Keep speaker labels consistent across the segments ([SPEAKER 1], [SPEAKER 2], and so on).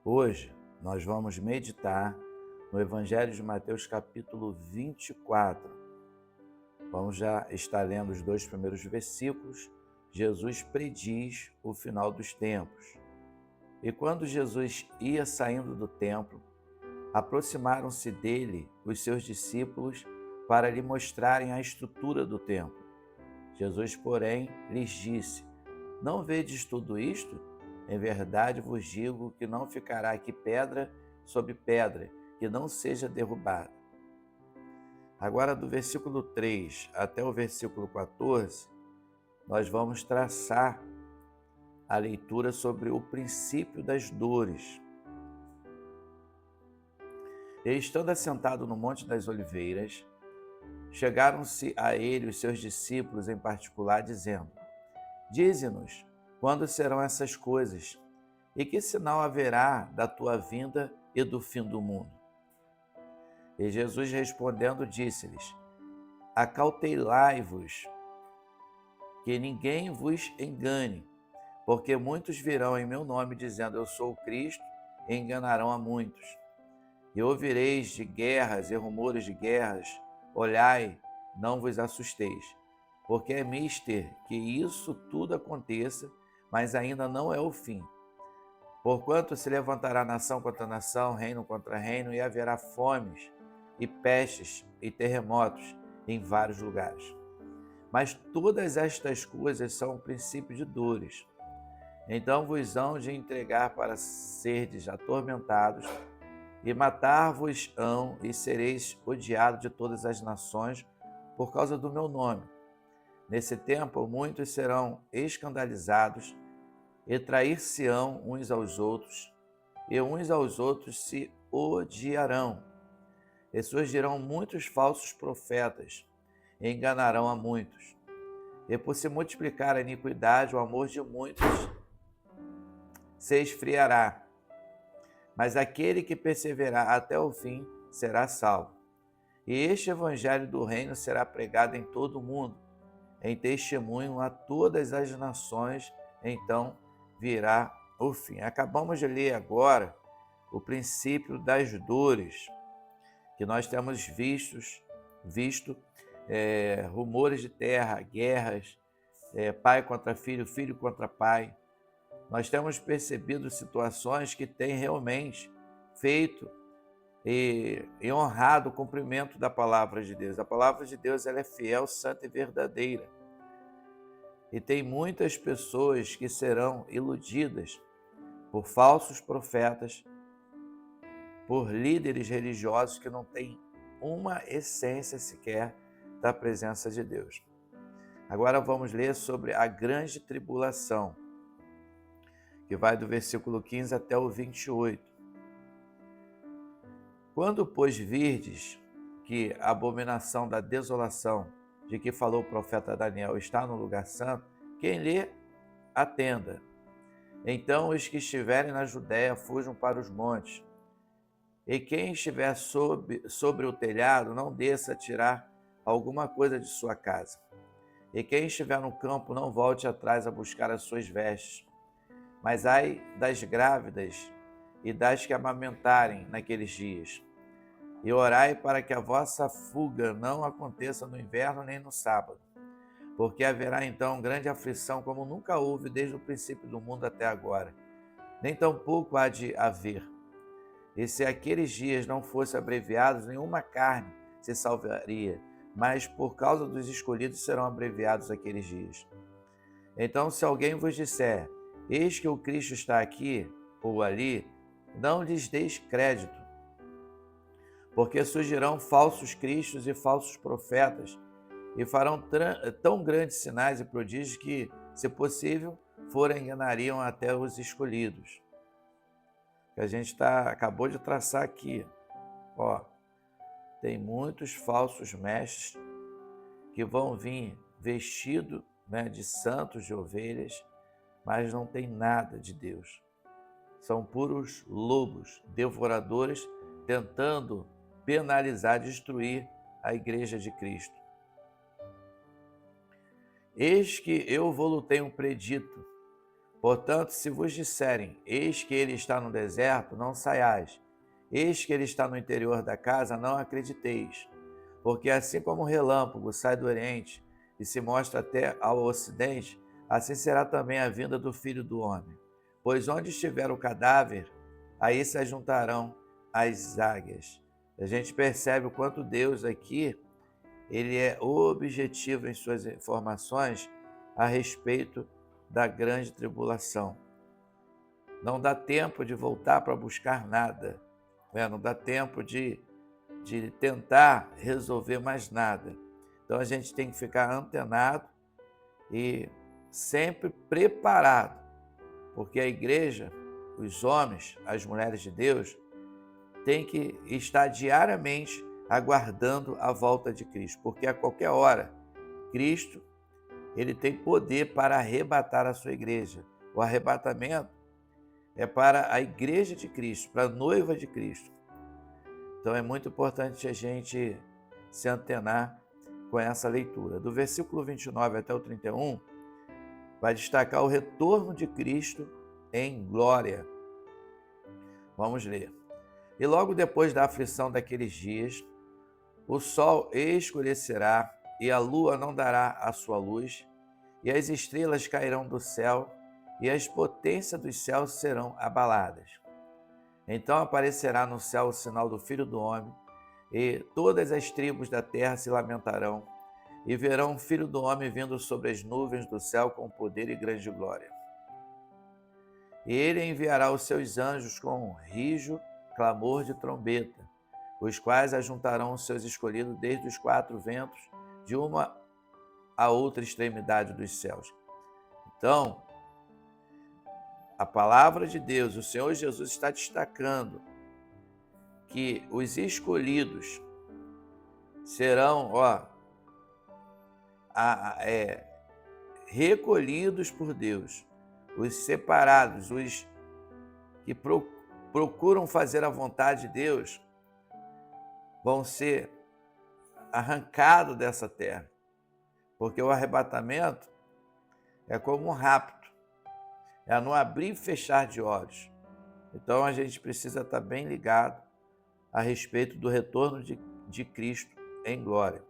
[SPEAKER 1] Hoje nós vamos meditar no Evangelho de Mateus, capítulo 24. Vamos já estar lendo os dois primeiros versículos. Jesus prediz o final dos tempos. E quando Jesus ia saindo do templo, aproximaram-se dele os seus discípulos para lhe mostrarem a estrutura do templo. Jesus, porém, lhes disse: Não vedes tudo isto? Em verdade vos digo que não ficará aqui pedra sobre pedra, que não seja derrubada. Agora, do versículo 3 até o versículo 14, nós vamos traçar a leitura sobre o princípio das dores. E estando assentado no Monte das Oliveiras, chegaram-se a ele os seus discípulos em particular, dizendo: Dize-nos, quando serão essas coisas? E que sinal haverá da tua vinda e do fim do mundo? E Jesus respondendo disse-lhes: Acautelai-vos, que ninguém vos engane, porque muitos virão em meu nome dizendo: Eu sou o Cristo, e enganarão a muitos. E ouvireis de guerras e rumores de guerras. Olhai, não vos assusteis, porque é mister que isso tudo aconteça, mas ainda não é o fim. Porquanto se levantará nação contra nação, reino contra reino, e haverá fomes, e pestes, e terremotos em vários lugares. Mas todas estas coisas são o princípio de dores. Então vos hão de entregar para serdes atormentados, e matar-vos-ão, e sereis odiados de todas as nações por causa do meu nome. Nesse tempo, muitos serão escandalizados, e trair-se-ão uns aos outros, e uns aos outros se odiarão. E surgirão muitos falsos profetas, e enganarão a muitos. E por se multiplicar a iniquidade, o amor de muitos se esfriará. Mas aquele que perseverar até o fim será salvo. E este evangelho do reino será pregado em todo o mundo, em testemunho a todas as nações, então virá o fim. Acabamos de ler agora o princípio das dores, que nós temos visto rumores de terra, guerras, pai contra filho, filho contra pai. Nós temos percebido situações que têm realmente feito e honrado o cumprimento da palavra de Deus. A palavra de Deus ela é fiel, santa e verdadeira. E tem muitas pessoas que serão iludidas por falsos profetas, por líderes religiosos que não têm uma essência sequer da presença de Deus. Agora vamos ler sobre a grande tribulação, que vai do versículo 15 até o 28. Quando, pois, virdes que a abominação da desolação de que falou o profeta Daniel está no lugar santo, quem lê, atenda. Então os que estiverem na Judéia fujam para os montes, e quem estiver sobre o telhado não desça a tirar alguma coisa de sua casa. E quem estiver no campo não volte atrás a buscar as suas vestes. Mas ai das grávidas e das que amamentarem naqueles dias. E orai para que a vossa fuga não aconteça no inverno nem no sábado, porque haverá então grande aflição como nunca houve desde o princípio do mundo até agora, nem tampouco há de haver. E se aqueles dias não fossem abreviados, nenhuma carne se salvaria, mas por causa dos escolhidos serão abreviados aqueles dias. Então, se alguém vos disser: Eis que o Cristo está aqui ou ali, não lhes deis crédito, porque surgirão falsos cristos e falsos profetas, e farão tão grandes sinais e prodígios que, se possível, enganariam até os escolhidos. Que a gente acabou de traçar aqui. Tem muitos falsos mestres que vão vir vestidos de santos, de ovelhas, mas não tem nada de Deus. São puros lobos, devoradores, tentando penalizar, destruir a igreja de Cristo. Eis que eu vou-lo tenho predito, Portanto, se vos disserem, eis que ele está no deserto, não saiais. Eis que ele está no interior da casa, não acrediteis. Porque assim como o relâmpago sai do oriente e se mostra até ao ocidente, assim será também a vinda do Filho do Homem. Pois onde estiver o cadáver, aí se ajuntarão as águias. A gente percebe o quanto Deus aqui, ele é objetivo em suas informações a respeito da grande tribulação. Não dá tempo de voltar para buscar nada, né? Não dá tempo de tentar resolver mais nada. Então a gente tem que ficar antenado e sempre preparado, porque a igreja, os homens, as mulheres de Deus, têm que estar diariamente aguardando a volta de Cristo, porque a qualquer hora, Cristo, ele tem poder para arrebatar a sua igreja. O arrebatamento é para a igreja de Cristo, para a noiva de Cristo. Então é muito importante a gente se antenar com essa leitura. Do versículo 29 até o 31, vai destacar o retorno de Cristo em glória. Vamos ler. E logo depois da aflição daqueles dias, o sol escurecerá e a lua não dará a sua luz, e as estrelas cairão do céu, e as potências dos céus serão abaladas. Então aparecerá no céu o sinal do Filho do Homem, e todas as tribos da terra se lamentarão, e verão o Filho do Homem vindo sobre as nuvens do céu com poder e grande glória. E ele enviará os seus anjos com um rijo, clamor de trombeta, os quais ajuntarão os seus escolhidos desde os quatro ventos, de uma a outra extremidade dos céus. Então, a palavra de Deus, o Senhor Jesus está destacando que os escolhidos serão, recolhidos por Deus, os separados, os que procuram fazer a vontade de Deus, vão ser arrancados dessa terra, porque o arrebatamento é como um rapto, é no abrir e fechar de olhos. Então a gente precisa estar bem ligado a respeito do retorno de Cristo em glória.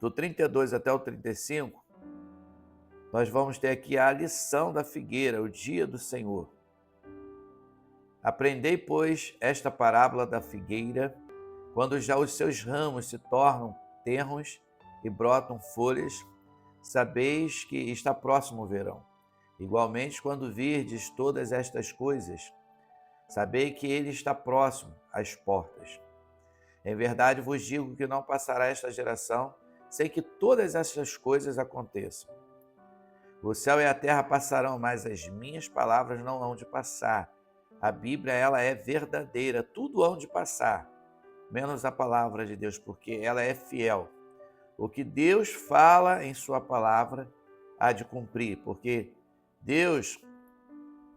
[SPEAKER 1] Do 32 até o 35, nós vamos ter aqui a lição da figueira, o dia do Senhor. Aprendei, pois, esta parábola da figueira, quando já os seus ramos se tornam tenros e brotam folhas, sabeis que está próximo o verão. Igualmente, quando virdes todas estas coisas, sabei que ele está próximo às portas. Em verdade vos digo que não passará esta geração sem que todas essas coisas aconteçam. O céu e a terra passarão, mas as minhas palavras não hão de passar. A Bíblia, ela é verdadeira, tudo hão de passar, menos a palavra de Deus, porque ela é fiel. O que Deus fala em sua palavra há de cumprir, porque Deus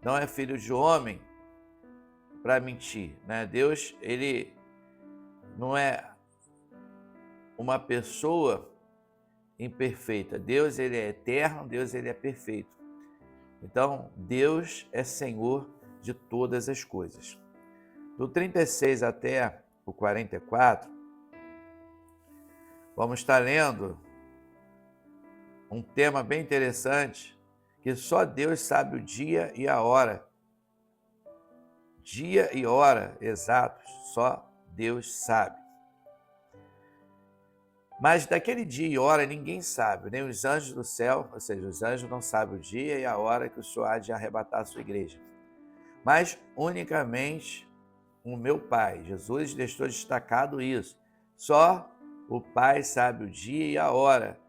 [SPEAKER 1] não é filho de homem para mentir, né? Deus, ele não é uma pessoa imperfeita. Deus, ele é eterno, Deus, ele é perfeito. Então, Deus é Senhor de todas as coisas. Do 36 até o 44, vamos estar lendo um tema bem interessante, que só Deus sabe o dia e a hora. Dia e hora exatos, só Deus sabe. Mas daquele dia e hora ninguém sabe, nem os anjos do céu, ou seja, os anjos não sabem o dia e a hora que o Senhor há de arrebatar a sua igreja. Mas unicamente o meu Pai. Jesus deixou destacado isso. Só o Pai sabe o dia e a hora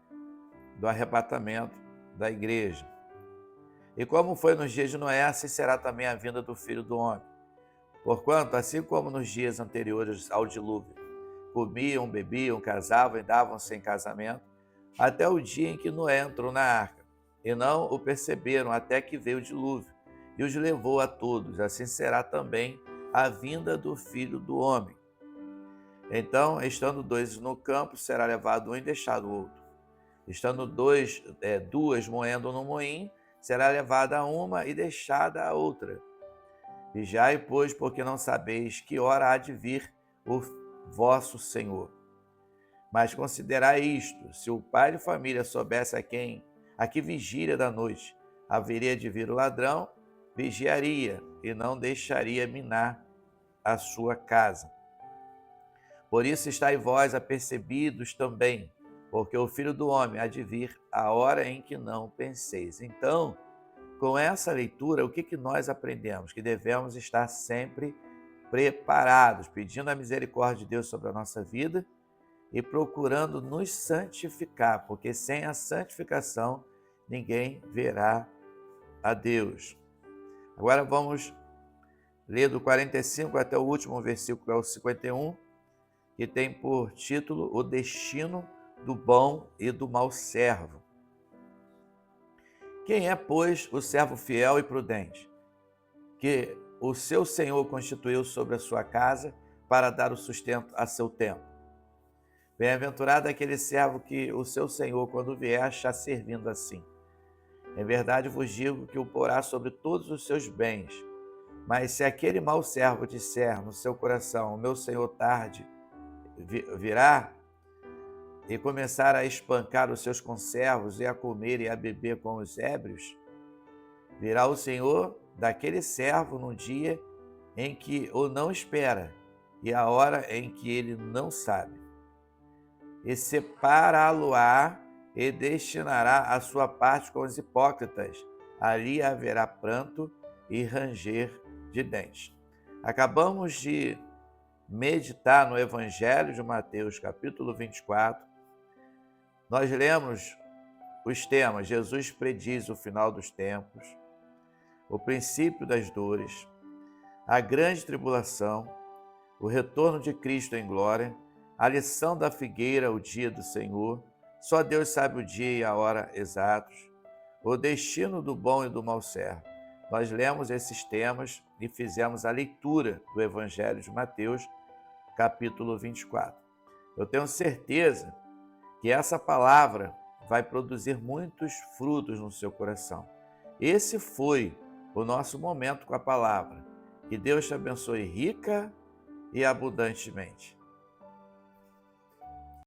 [SPEAKER 1] do arrebatamento da igreja. E como foi nos dias de Noé, assim será também a vinda do Filho do Homem. Porquanto, assim como nos dias anteriores ao dilúvio, comiam, bebiam, casavam e davam-se em casamento, até o dia em que Noé entrou na arca, e não o perceberam até que veio o dilúvio, e os levou a todos. Assim será também a vinda do Filho do Homem. Então, estando dois no campo, será levado um e deixado o outro. Estando duas moendo no moinho, será levada a uma e deixada a outra. Vigiai, pois, porque não sabeis que hora há de vir o vosso Senhor. Mas considerai isto: se o pai de família soubesse a que vigília da noite haveria de vir o ladrão, vigiaria e não deixaria minar a sua casa. Por isso estáis vós apercebidos também, porque o Filho do Homem há de vir a hora em que não penseis. Então, com essa leitura, o que nós aprendemos? Que devemos estar sempre preparados, pedindo a misericórdia de Deus sobre a nossa vida e procurando nos santificar, porque sem a santificação ninguém verá a Deus. Agora vamos ler do 45 até o último versículo, é o 51, que tem por título O Destino do Bom e do Mau Servo. Quem é, pois, o servo fiel e prudente, que o seu Senhor constituiu sobre a sua casa para dar o sustento a seu tempo? Bem-aventurado aquele servo que o seu Senhor, quando vier, achar servindo assim. Em verdade vos digo que o porá sobre todos os seus bens. Mas se aquele mau servo disser no seu coração, o meu Senhor tarde virá, e começar a espancar os seus conservos e a comer e a beber com os ébrios, virá o Senhor daquele servo num dia em que o não espera e a hora em que ele não sabe. E separá-lo-á e destinará a sua parte com os hipócritas. Ali haverá pranto e ranger de dentes. Acabamos de meditar no Evangelho de Mateus, capítulo 24. Nós lemos os temas: Jesus prediz o final dos tempos, o princípio das dores, a grande tribulação, o retorno de Cristo em glória, a lição da figueira, o dia do Senhor, só Deus sabe o dia e a hora exatos, o destino do bom e do mau servo. Nós lemos esses temas e fizemos a leitura do Evangelho de Mateus, capítulo 24. Eu tenho certeza que essa palavra vai produzir muitos frutos no seu coração. Esse foi o nosso momento com a palavra. Que Deus te abençoe rica e abundantemente.